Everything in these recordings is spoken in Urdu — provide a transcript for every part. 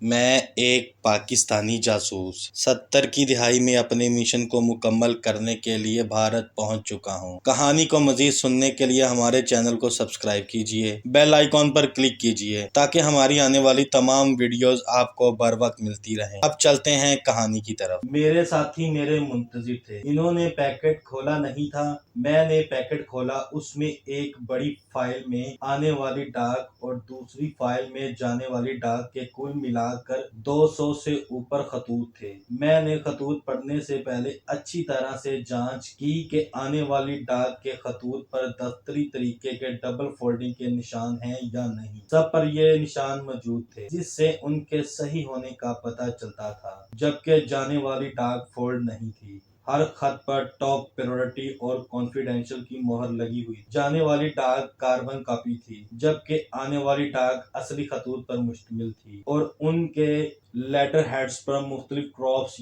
میں ایک پاکستانی جاسوس 70 کی دہائی میں اپنے مشن کو مکمل کرنے کے لیے بھارت پہنچ چکا ہوں۔ کہانی کو مزید سننے کے لیے ہمارے چینل کو سبسکرائب کیجیے، بیل آئیکن پر کلک کیجیے تاکہ ہماری آنے والی تمام ویڈیوز آپ کو بر وقت ملتی رہیں۔ اب چلتے ہیں کہانی کی طرف۔ میرے ساتھی میرے منتظر تھے۔ انہوں نے پیکٹ کھولا نہیں تھا، میں نے پیکٹ کھولا۔ اس میں ایک بڑی فائل میں آنے والی ڈاک اور دوسری فائل میں جانے والی ڈاک کے کل ملا کر 200 سے اوپر خطوط تھے۔ میں نے خطوط پڑھنے سے پہلے اچھی طرح سے جانچ کی کہ آنے والی ڈاک کے خطوط پر دفتری طریقے کے ڈبل فولڈنگ کے نشان ہیں یا نہیں۔ سب پر یہ نشان موجود تھے جس سے ان کے صحیح ہونے کا پتہ چلتا تھا، جبکہ جانے والی ڈاک فولڈ نہیں تھی۔ ہر خط پر ٹاپ پریورٹی اور کانفیڈینشیل کی مہر لگی ہوئی۔ جانے والی ڈاک کاربن کاپی تھی، جبکہ آنے والی ڈاک اصلی خطوط پر مشتمل تھی اور ان کے لیٹر ہیڈز پر مختلف کراپس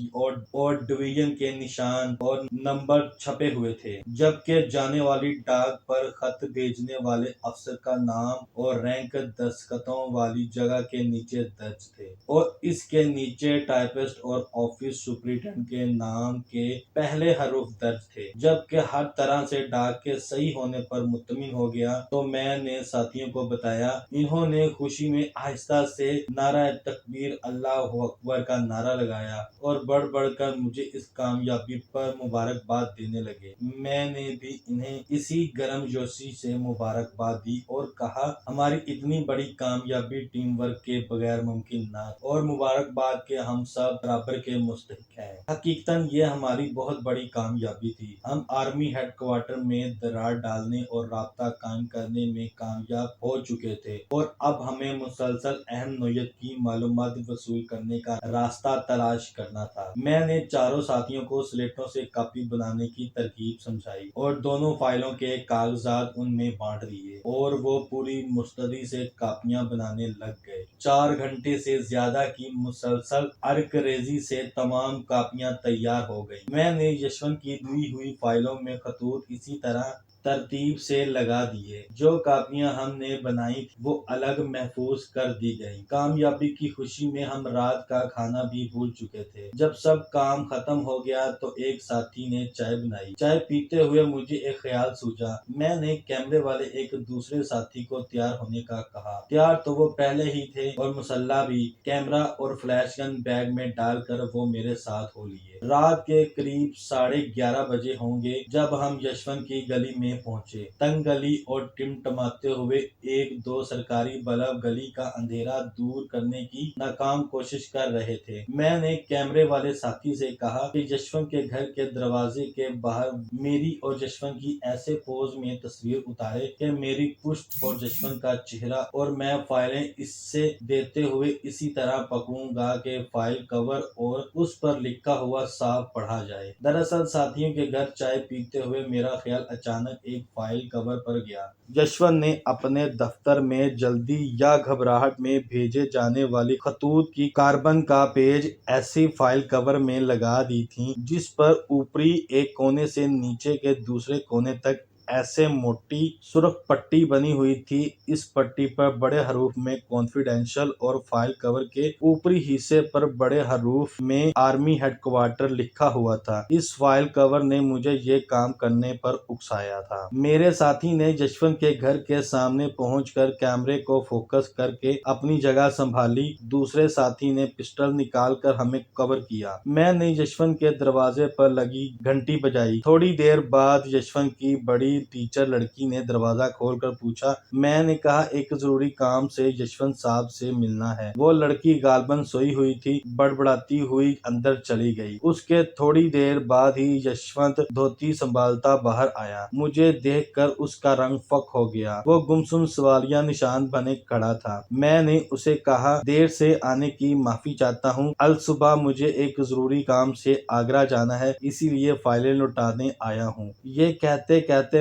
اور ڈویژن کے نشان اور نمبر چھپے ہوئے تھے، جبکہ جانے والی ڈاک پر خط بھیجنے والے افسر کا نام اور رینک دستخطوں والی جگہ کے نیچے درج تھے، اور اس کے نیچے ٹائپسٹ اور آفس سپرنٹینڈنٹ کے نام کے پہلے حروف درج تھے۔ جبکہ ہر طرح سے ڈاک کے صحیح ہونے پر مطمئن ہو گیا تو میں نے ساتھیوں کو بتایا۔ انہوں نے خوشی میں آہستہ سے نعرہ تکبیر اللہ اکبر کا نعرہ لگایا اور بڑھ بڑھ کر مجھے اس کامیابی پر مبارکباد دینے لگے۔ میں نے بھی انہیں اسی گرم جوشی سے مبارکباد دی اور کہا، ہماری اتنی بڑی کامیابی ٹیم ورک کے بغیر ممکن نہ تھی اور مبارکباد کے ہم سب برابر کے مستحق ہیں۔ حقیقتاً یہ ہماری بہت بڑی کامیابی تھی۔ ہم آرمی ہیڈ کوارٹر میں درار ڈالنے اور رابطہ قائم کرنے میں کامیاب ہو چکے تھے اور اب ہمیں مسلسل اہم نوعیت کی معلومات وصول کرنے کا راستہ تلاش کرنا تھا۔ میں نے چاروں ساتھیوں کو سلیٹوں سے کاپی بنانے کی ترکیب سمجھائی اور دونوں فائلوں کے کاغذات ان میں بانٹ دیے اور وہ پوری مستعدی سے کاپیاں بنانے لگ گئے۔ 4 گھنٹے سے زیادہ کی مسلسل ارک ریزی سے تمام کاپیاں تیار ہو گئیں۔ میں نے یشونت کی دی ہوئی فائلوں میں خطوط اسی طرح ترتیب سے لگا دیے۔ جو کاپیاں ہم نے بنائی تھیں وہ الگ محفوظ کر دی گئیں۔ کامیابی کی خوشی میں ہم رات کا کھانا بھی بھول چکے تھے۔ جب سب کام ختم ہو گیا تو ایک ساتھی نے چائے بنائی۔ چائے پیتے ہوئے مجھے ایک خیال سوچا۔ میں نے کیمرے والے ایک دوسرے ساتھی کو تیار ہونے کا کہا۔ تیار تو وہ پہلے ہی تھے اور مسلح بھی۔ کیمرہ اور فلیش گن بیگ میں ڈال کر وہ میرے ساتھ ہو لیے۔ رات کے قریب 11:30 بجے ہوں گے جب ہم یشونت کی گلی میں پہنچے۔ تنگ گلی اور ٹمٹماتے ہوئے 1-2 سرکاری بلب گلی کا اندھیرا دور کرنے کی ناکام کوشش کر رہے تھے۔ میں نے کیمرے والے ساتھی سے کہا کہ یشونت کے گھر کے دروازے کے باہر میری اور یشونت کی ایسے پوز میں تصویر اتارے کہ میری پشت اور یشونت کا چہرہ اور میں فائلیں اس سے دیتے ہوئے اسی طرح پکڑوں گا کہ فائل کور اور اس پر لکھا ہوا صاف پڑھا جائے۔ دراصل ساتھیوں کے گھر چائے پیتے ہوئے میرا خیال اچانک ایک فائل کور پر گیا۔ یشونت نے اپنے دفتر میں جلدی یا گھبراہٹ میں بھیجے جانے والی خطوط کی کاربن کا پیج ایسی فائل کور میں لگا دی تھی جس پر اوپری ایک کونے سے نیچے کے دوسرے کونے تک ایسے موٹی سرخ پٹی بنی ہوئی تھی۔ اس پٹی پر بڑے حروف میں کانفیڈینشیل اور فائل کور کے اوپری حصے پر بڑے حروف میں آرمی ہیڈ کوارٹر لکھا ہوا تھا۔ اس فائل کور نے مجھے یہ کام کرنے پر اکسایا تھا۔ میرے ساتھی نے یشونت کے گھر کے سامنے پہنچ کر کیمرے کو فوکس کر کے اپنی جگہ سنبھالی۔ دوسرے ساتھی نے پسٹل نکال کر ہمیں کور کیا۔ میں نے یشونت کے دروازے پر لگی گھنٹی بجائی۔ تھوڑی دیر بعد یشونت کی بڑی ٹیچر لڑکی نے دروازہ کھول کر پوچھا۔ میں نے کہا، ایک ضروری کام سے یشونت صاحب سے ملنا ہے۔ وہ لڑکی غالباً سوئی ہوئی تھی، بڑبڑاتی ہوئی اندر چلی گئی۔ اس کے تھوڑی دیر بعد ہی یشونت دھوتی سنبھالتا باہر آیا۔ مجھے دیکھ کر اس کا رنگ فک ہو گیا۔ وہ گمسم سوالیہ نشان بنے کھڑا تھا۔ میں نے اسے کہا، دیر سے آنے کی معافی چاہتا ہوں۔ الصبح مجھے ایک ضروری کام سے آگرہ جانا ہے، اسی لیے فائلیں لوٹانے آیا ہوں۔ یہ کہتے کہتے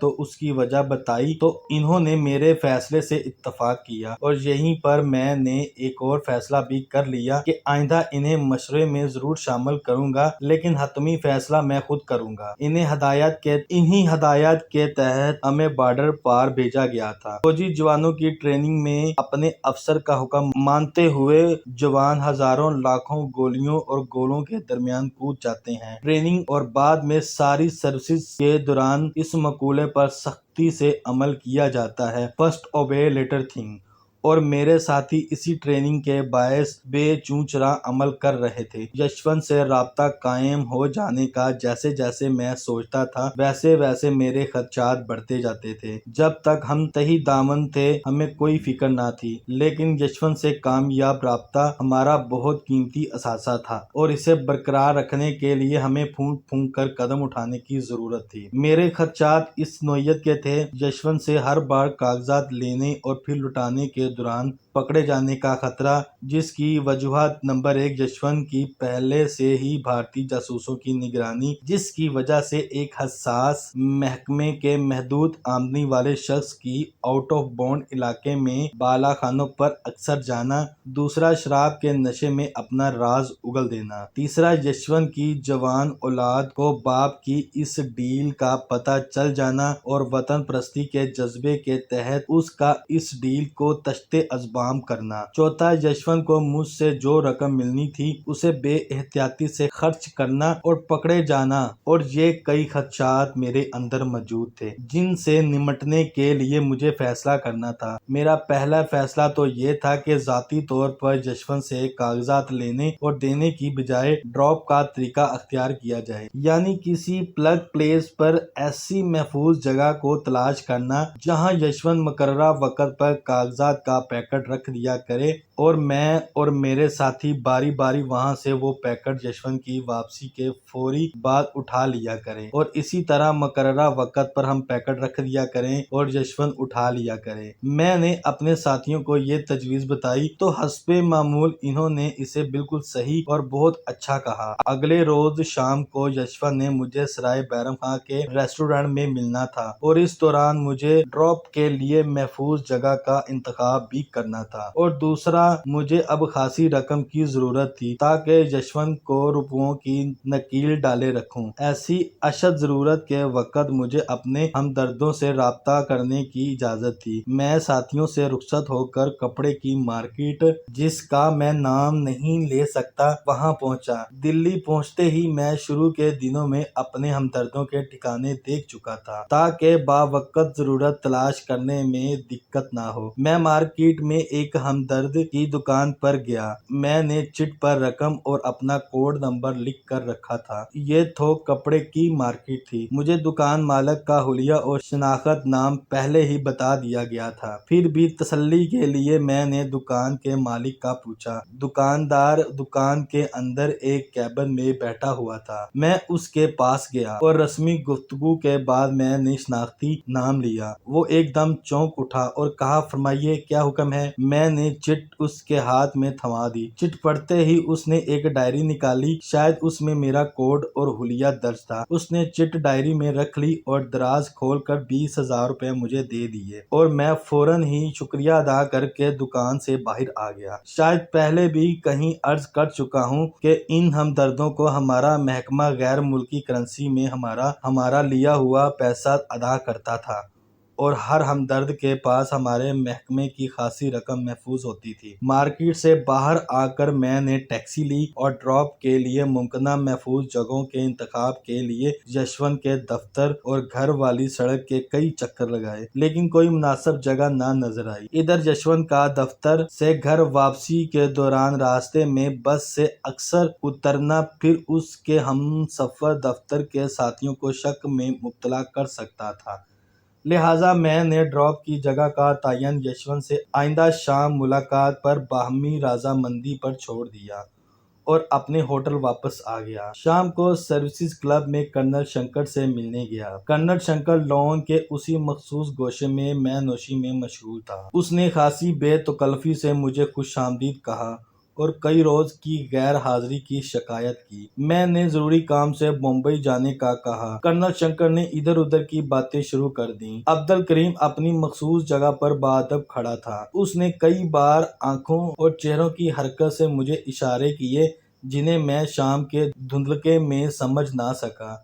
تو اس کی وجہ بتائی تو انہوں نے میرے فیصلے سے اتفاق کیا، اور یہیں پر میں نے ایک اور فیصلہ بھی کر لیا کہ آئندہ انہیں مشورے میں ضرور شامل کروں گا، لیکن حتمی فیصلہ میں خود کروں گا۔ انہی ہدایات کے تحت ہمیں بارڈر پار بھیجا گیا تھا۔ فوجی جوانوں کی ٹریننگ میں اپنے افسر کا حکم مانتے ہوئے جوان ہزاروں لاکھوں گولیوں اور گولوں کے درمیان کود جاتے ہیں۔ ٹریننگ اور بعد میں ساری سروسز کے دوران اس مقولے پر سختی سے عمل کیا جاتا ہے، فرسٹ اوبے لیٹر تھنک، اور میرے ساتھی اسی ٹریننگ کے باعث بے چوں چراغ عمل کر رہے تھے۔ یشونت سے رابطہ قائم ہو جانے کا جیسے جیسے میں سوچتا تھا ویسے ویسے میرے خدشات بڑھتے جاتے تھے۔ جب تک ہم تہی دامن تھے ہمیں کوئی فکر نہ تھی، لیکن یشونت سے کامیاب رابطہ ہمارا بہت قیمتی اثاثہ تھا، اور اسے برقرار رکھنے کے لیے ہمیں پھونک پھونک کر قدم اٹھانے کی ضرورت تھی۔ میرے خدشات اس نوعیت کے تھے: یشونت سے ہر بار کاغذات لینے اور پھر لوٹانے کے دوران پکڑے جانے کا خطرہ، جس کی وجوہات: نمبر 1، یشونت کی پہلے سے ہی بھارتی جاسوسوں کی نگرانی، جس کی وجہ سے ایک حساس محکمے کے محدود آمدنی والے شخص کی آؤٹ آف بانڈ علاقے میں بالا خانوں پر اکثر جانا۔ دوسرا، شراب کے نشے میں اپنا راز اگل دینا۔ تیسرا، یشونت کی جوان اولاد کو باپ کی اس ڈیل کا پتہ چل جانا اور وطن پرستی کے جذبے کے تحت اس کا اس ڈیل کو تشت ازبام کرنا۔ چوتھا، یشونت کو مجھ سے جو رقم ملنی تھی اسے بے احتیاطی سے خرچ کرنا اور پکڑے جانا۔ اور یہ کئی خدشات میرے اندر موجود تھے جن سے نمٹنے کے لیے مجھے فیصلہ کرنا تھا۔ میرا پہلا فیصلہ تو یہ تھا کہ ذاتی طور پر یشونت سے کاغذات لینے اور دینے کی بجائے ڈراپ کا طریقہ اختیار کیا جائے، یعنی کسی پبلک پلیس پر ایسی محفوظ جگہ کو تلاش کرنا جہاں یشونت مقررہ وقت پر کاغذات کا پیکٹ رکھ دیا کرے، اور میں اور میرے ساتھی باری باری وہاں سے وہ پیکٹ یشونت کی واپسی کے فوری بعد اٹھا لیا کریں، اور اسی طرح مقررہ وقت پر ہم پیکٹ رکھ دیا کریں اور یشونت اٹھا لیا کرے۔ میں نے اپنے ساتھیوں کو یہ تجویز بتائی تو حسب معمول انہوں نے اسے بالکل صحیح اور بہت اچھا کہا۔ اگلے روز شام کو یشونت نے مجھے سرائے بیرم خان کے ریسٹورانٹ میں ملنا تھا، اور اس دوران مجھے ڈراپ کے لیے محفوظ جگہ کا انتخاب بھی کرنا تھا، اور دوسرا، مجھے اب خاصی رقم کی ضرورت تھی تاکہ یشونت کو روپیوں کی نکیل ڈالے رکھوں۔ ایسی اشد ضرورت کے وقت مجھے اپنے ہمدردوں سے رابطہ کرنے کی اجازت تھی۔ میں ساتھیوں سے رخصت ہو کر کپڑے کی مارکیٹ، جس کا میں نام نہیں لے سکتا، وہاں پہنچا۔ دلی پہنچتے ہی میں شروع کے دنوں میں اپنے ہمدردوں کے ٹھکانے دیکھ چکا تھا تاکہ باوقت ضرورت تلاش کرنے میں دقت نہ ہو۔ میں مارکیٹ میں ایک ہمدرد کی دکان پر گیا۔ میں نے چٹ پر رقم اور اپنا کوڈ نمبر لکھ کر رکھا تھا۔ یہ تھوک کپڑے کی مارکیٹ تھی۔ مجھے دکان مالک کا حلیہ اور شناخت نام پہلے ہی بتا دیا گیا تھا، پھر بھی تسلی کے لیے میں نے دکان کے مالک کا پوچھا۔ دکاندار دکان کے اندر ایک کیبن میں بیٹھا ہوا تھا۔ میں اس کے پاس گیا اور رسمی گفتگو کے بعد میں نے شناختی نام لیا۔ وہ ایک دم چونک اٹھا اور کہا، فرمائیے کیا حکم ہے؟ میں نے چٹ اس کے ہاتھ میں تھما دی۔ چٹ پڑھتے ہی اس نے ایک ڈائری نکالی، شاید اس میں میرا کوڈ اور حلیہ درج تھا۔ اس نے چٹ ڈائری میں رکھ لی اور دراز کھول کر 20,000 روپے مجھے دے دیے، اور میں فوراً ہی شکریہ ادا کر کے دکان سے باہر آ گیا۔ شاید پہلے بھی کہیں عرض کر چکا ہوں کہ ان ہمدردوں کو ہمارا محکمہ غیر ملکی کرنسی میں ہمارا لیا ہوا پیسہ ادا کرتا تھا، اور ہر ہمدرد کے پاس ہمارے محکمے کی خاصی رقم محفوظ ہوتی تھی۔ مارکیٹ سے باہر آ کر میں نے ٹیکسی لی اور ڈراپ کے لیے ممکنہ محفوظ جگہوں کے انتخاب کے لیے یشونت کے دفتر اور گھر والی سڑک کے کئی چکر لگائے، لیکن کوئی مناسب جگہ نہ نظر آئی۔ ادھر یشونت کا دفتر سے گھر واپسی کے دوران راستے میں بس سے اکثر اترنا پھر اس کے ہم سفر دفتر کے ساتھیوں کو شک میں مبتلا کر سکتا تھا، لہٰذا میں نے ڈراپ کی جگہ کا تعین یشونت سے آئندہ شام ملاقات پر باہمی رضامندی پر چھوڑ دیا اور اپنے ہوٹل واپس آ گیا۔ شام کو سروسز کلب میں کرنل شنکر سے ملنے گیا۔ کرنل شنکر لون کے اسی مخصوص گوشے میں مے نوشی میں مشغول تھا۔ اس نے خاصی بے تکلفی سے مجھے خوش آمدید کہا اور کئی روز کی غیر حاضری کی شکایت کی۔ میں نے ضروری کام سے بمبئی جانے کا کہا۔ کرنل شنکر نے ادھر ادھر کی باتیں شروع کر دیں۔ عبدالکریم اپنی مخصوص جگہ پر باادب کھڑا تھا۔ اس نے کئی بار آنکھوں اور چہروں کی حرکت سے مجھے اشارے کیے جنہیں میں شام کے دھندلکے میں سمجھ نہ سکا۔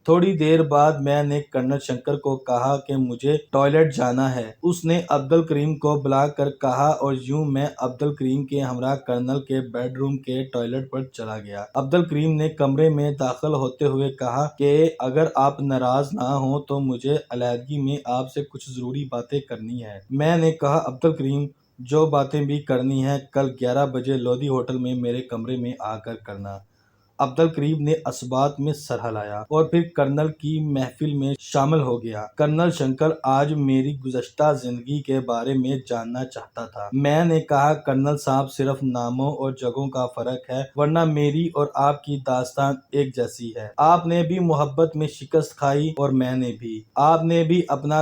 تھوڑی دیر بعد میں نے کرنل شنکر کو کہا کہ مجھے ٹوائلٹ جانا ہے۔ اس نے عبدالکریم کو بلا کر کہا اور یوں میں عبدالکریم کے ہمراہ کرنل کے بیڈ روم کے ٹوائلٹ پر چلا گیا۔ عبدالکریم نے کمرے میں داخل ہوتے ہوئے کہا کہ اگر آپ ناراض نہ ہوں تو مجھے علیحدگی میں آپ سے کچھ ضروری باتیں کرنی ہیں۔ میں نے کہا عبدالکریم، جو باتیں بھی کرنی ہیں کل 11 بجے لودھی ہوٹل میں میرے کمرے میں آ کر کرنا۔ عبدالکریم نے اس بات میں سر ہلایا اور پھر کرنل کی محفل میں شامل ہو گیا۔ کرنل شنکر آج میری گزشتہ زندگی کے بارے میں جاننا چاہتا تھا۔ میں نے کہا کرنل صاحب صرف ناموں اور جگہوں کا فرق ہے ورنہ میری اور آپ کی داستان ایک جیسی ہے۔ آپ نے بھی محبت میں شکست کھائی اور میں نے بھی۔ آپ نے بھی اپنا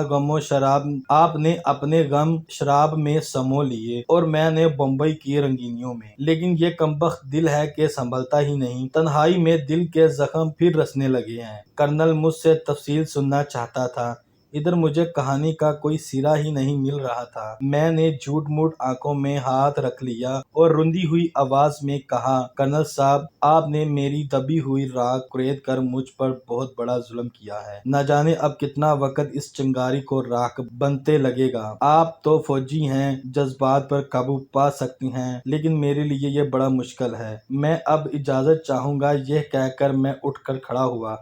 اپنے غم شراب میں سمو لیے اور میں نے بمبئی کی رنگینیوں میں۔ لیکن یہ کمبخت دل ہے کہ سنبھلتا ہی نہیں۔ تنہائی میں دل کے زخم پھر رسنے لگے ہیں۔ کرنل مجھ سے تفصیل سننا چاہتا تھا۔ ادھر مجھے کہانی کا کوئی سرا ہی نہیں مل رہا تھا۔ میں نے جھوٹ موٹ آنکھوں میں ہاتھ رکھ لیا اور رندی ہوئی آواز میں کہا کرنل صاحب، آپ نے میری دبی ہوئی راکھ کریت کر مجھ پر بہت بڑا ظلم کیا ہے۔ نہ جانے اب کتنا وقت اس چنگاری کو راکھ بنتے لگے گا۔ آپ تو فوجی ہیں، جذبات پر قابو پا سکتی ہیں، لیکن میرے لیے یہ بڑا مشکل ہے۔ میں اب اجازت چاہوں گا۔ یہ کہہ کر میں اٹھ کر کھڑا ہوا۔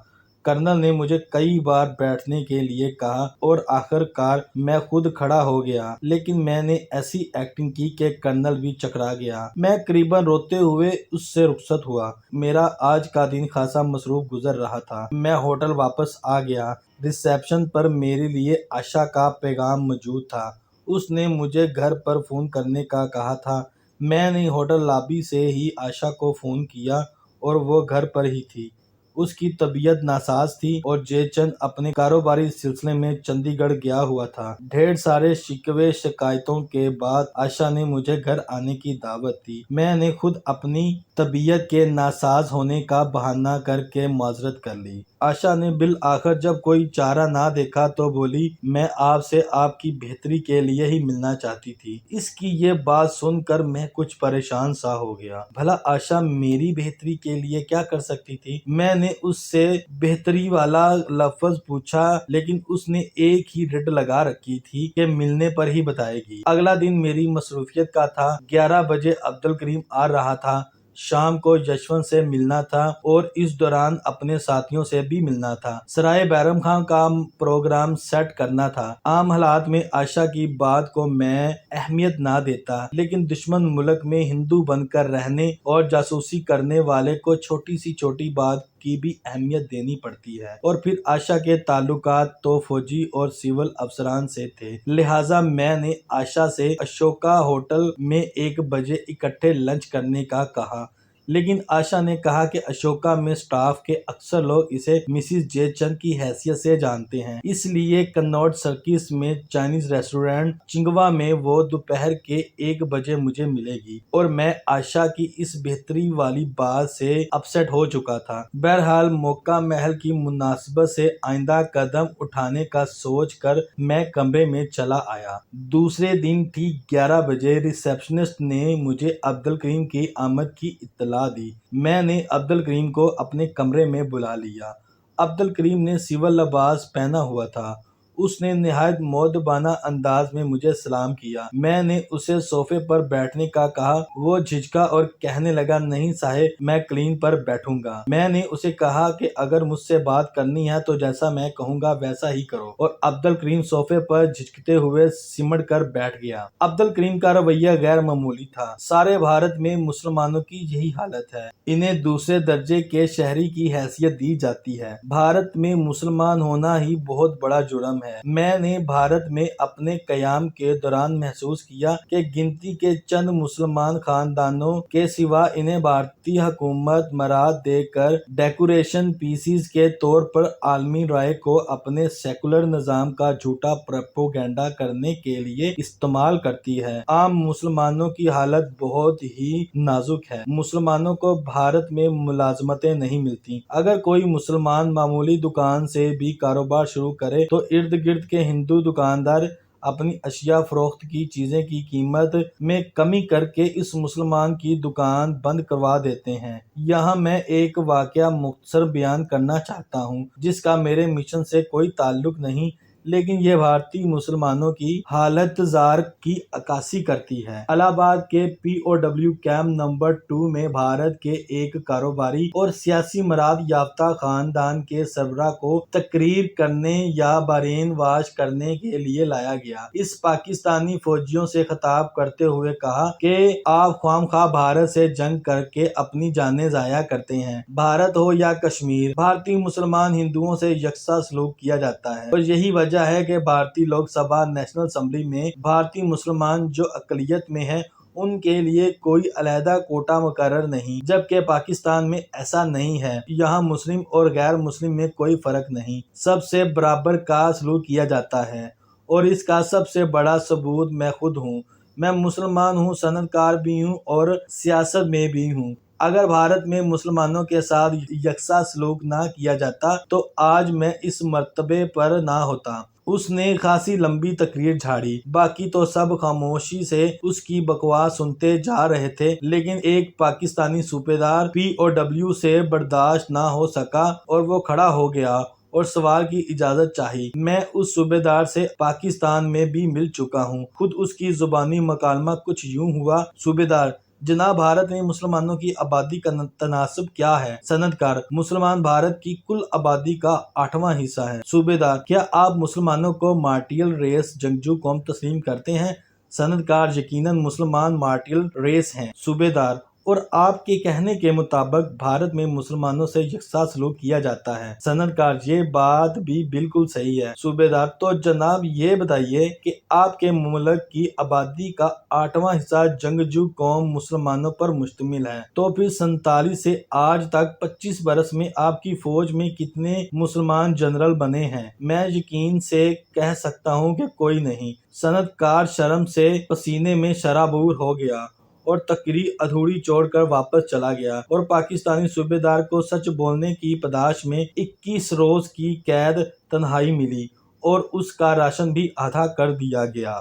کرنل نے مجھے کئی بار بیٹھنے کے لیے کہا اور آخر کار میں خود کھڑا ہو گیا، لیکن میں نے ایسی ایکٹنگ کی کہ کرنل بھی چکرا گیا۔ میں قریباً روتے ہوئے اس سے رخصت ہوا۔ میرا آج کا دن خاصا مصروف گزر رہا تھا۔ میں ہوٹل واپس آ گیا۔ ریسیپشن پر میرے لیے آشا کا پیغام موجود تھا۔ اس نے مجھے گھر پر فون کرنے کا کہا تھا۔ میں نے ہوٹل لابی سے ہی آشا کو فون کیا اور وہ گھر پر ہی تھی۔ اس کی طبیعت ناساز تھی اور جے چند اپنے کاروباری سلسلے میں چنڈی گڑھ گیا ہوا تھا۔ ڈھیر سارے شکوے شکایتوں کے بعد آشا نے مجھے گھر آنے کی دعوت دی۔ میں نے خود اپنی طبیعت کے ناساز ہونے کا بہانہ کر کے معذرت کر لی۔ آشا نے بالآخر جب کوئی چارہ نہ دیکھا تو بولی، میں آپ سے آپ کی بہتری کے لیے ہی ملنا چاہتی تھی۔ اس کی یہ بات سن کر میں کچھ پریشان سا ہو گیا۔ بھلا آشا میری بہتری کے لیے کیا کر سکتی تھی؟ میں نے اس سے بہتری والا لفظ پوچھا، لیکن اس نے ایک ہی رٹ لگا رکھی تھی کہ ملنے پر ہی بتائے گی۔ اگلا دن میری مصروفیت کا تھا۔ 11 بجے عبدالکریم آ رہا تھا۔ شام کو یشونت سے ملنا تھا اور اس دوران اپنے ساتھیوں سے بھی ملنا تھا۔ سرائے بیرم خان کا پروگرام سیٹ کرنا تھا۔ عام حالات میں آشا کی بات کو میں اہمیت نہ دیتا، لیکن دشمن ملک میں ہندو بن کر رہنے اور جاسوسی کرنے والے کو چھوٹی سی چھوٹی بات کی بھی اہمیت دینی پڑتی ہے۔ اور پھر آشا کے تعلقات تو فوجی اور سول افسران سے تھے، لہٰذا میں نے آشا سے اشوکا ہوٹل میں 1 بجے اکٹھے لنچ کرنے کا کہا، لیکن آشا نے کہا کہ اشوکا میں سٹاف کے اکثر لوگ اسے مسز جے چند کی حیثیت سے جانتے ہیں، اس لیے کناٹ سرکس میں چائنیز ریسٹورانٹ چنگوا میں وہ دوپہر کے 1 بجے مجھے ملے گی، اور میں آشا کی اس بہتری والی بات سے اپسیٹ ہو چکا تھا۔ بہرحال موقع محل کی مناسبت سے آئندہ قدم اٹھانے کا سوچ کر میں کمرے میں چلا آیا۔ دوسرے دن ٹھیک 11 بجے ریسیپشنسٹ نے مجھے عبدالکریم کی آمد کی اطلاع دی۔ میں نے عبدالکریم کو اپنے کمرے میں بلا لیا۔ عبدالکریم نے سول لباس پہنا ہوا تھا۔ اس نے نہایت مؤدبانہ انداز میں مجھے سلام کیا۔ میں نے اسے صوفے پر بیٹھنے کا کہا۔ وہ جھجکا اور کہنے لگا، نہیں صاحب، میں قالین پر بیٹھوں گا۔ میں نے اسے کہا کہ اگر مجھ سے بات کرنی ہے تو جیسا میں کہوں گا ویسا ہی کرو، اور عبدالکریم صوفے پر جھجکتے ہوئے سمٹ کر بیٹھ گیا۔ عبدالکریم کا رویہ غیر معمولی تھا۔ سارے بھارت میں مسلمانوں کی یہی حالت ہے۔ انہیں دوسرے درجے کے شہری کی حیثیت دی جاتی ہے۔ بھارت میں مسلمان ہونا ہی بہت بڑا جرم ہے۔ میں نے بھارت میں اپنے قیام کے دوران محسوس کیا کہ گنتی کے چند مسلمان خاندانوں کے سوا انہیں بھارتی حکومت مراد دے کر ڈیکوریشن پیسز کے طور پر عالمی رائے کو اپنے سیکولر نظام کا جھوٹا پروپیگنڈا کرنے کے لیے استعمال کرتی ہے۔ عام مسلمانوں کی حالت بہت ہی نازک ہے۔ مسلمانوں کو بھارت میں ملازمتیں نہیں ملتی۔ اگر کوئی مسلمان معمولی دکان سے بھی کاروبار شروع کرے تو ارد گرد کے ہندو دکاندار اپنی اشیاء فروخت کی چیزیں کی قیمت میں کمی کر کے اس مسلمان کی دکان بند کروا دیتے ہیں۔ یہاں میں ایک واقعہ مختصر بیان کرنا چاہتا ہوں جس کا میرے مشن سے کوئی تعلق نہیں، لیکن یہ بھارتی مسلمانوں کی حالت زار کی عکاسی کرتی ہے۔ الہ آباد کے POW کیمپ نمبر 2 میں بھارت کے ایک کاروباری اور سیاسی مراد یافتہ خاندان کے سربراہ کو تقریر کرنے یا برین واش کرنے کے لیے لایا گیا۔ اس پاکستانی فوجیوں سے خطاب کرتے ہوئے کہا کہ آپ خواہ بھارت سے جنگ کر کے اپنی جانیں ضائع کرتے ہیں۔ بھارت ہو یا کشمیر، بھارتی مسلمان ہندوؤں سے یکساں سلوک کیا جاتا ہے، اور یہی وجہ ہے کہ بھارتی لوک سبھا نیشنل اسمبلی میں بھارتی مسلمان جو اقلیت میں ہیں ان کے لیے کوئی علیحدہ کوٹا مقرر نہیں، جبکہ پاکستان میں ایسا نہیں ہے۔ یہاں مسلم اور غیر مسلم میں کوئی فرق نہیں، سب سے برابر کا سلوک کیا جاتا ہے، اور اس کا سب سے بڑا ثبوت میں خود ہوں۔ میں مسلمان ہوں، صنعت کار بھی ہوں اور سیاست میں بھی ہوں۔ اگر بھارت میں مسلمانوں کے ساتھ یکساں سلوک نہ کیا جاتا تو آج میں اس مرتبے پر نہ ہوتا۔ اس نے خاصی لمبی تقریر جھاڑی، باقی تو سب خاموشی سے اس کی بکواس سنتے جا رہے تھے، لیکن ایک پاکستانی صوبیدار POW سے برداشت نہ ہو سکا اور وہ کھڑا ہو گیا اور سوال کی اجازت چاہی۔ میں اس صوبیدار سے پاکستان میں بھی مل چکا ہوں۔ خود اس کی زبانی مکالمہ کچھ یوں ہوا: صوبیدار جناب، بھارت میں مسلمانوں کی آبادی کا تناسب کیا ہے؟ صنعت کار: مسلمان بھارت کی کل آبادی کا 8واں حصہ ہیں۔ صوبیدار: کیا آپ مسلمانوں کو مارٹیل ریس جنگجو قوم تسلیم کرتے ہیں؟ صنعت کار: یقیناً مسلمان مارٹیل ریس ہیں۔ صوبیدار: اور آپ کے کہنے کے مطابق بھارت میں مسلمانوں سے یکساں سلوک کیا جاتا ہے؟ صنعت کار: یہ بات بھی بالکل صحیح ہے۔ صوبیدار: تو جناب یہ بتائیے کہ آپ کے ملک کی آبادی کا 8واں حصہ جنگجو قوم مسلمانوں پر مشتمل ہے، تو پھر 47 سے آج تک 25 برس میں آپ کی فوج میں کتنے مسلمان جنرل بنے ہیں؟ میں یقین سے کہہ سکتا ہوں کہ کوئی نہیں۔ صنعت کار شرم سے پسینے میں شرابور ہو گیا اور تقریر ادھوری چھوڑ کر واپس چلا گیا، اور پاکستانی صوبیدار کو سچ بولنے کی پاداش میں 21 روز کی قید تنہائی ملی اور اس کا راشن بھی آدھا کر دیا گیا۔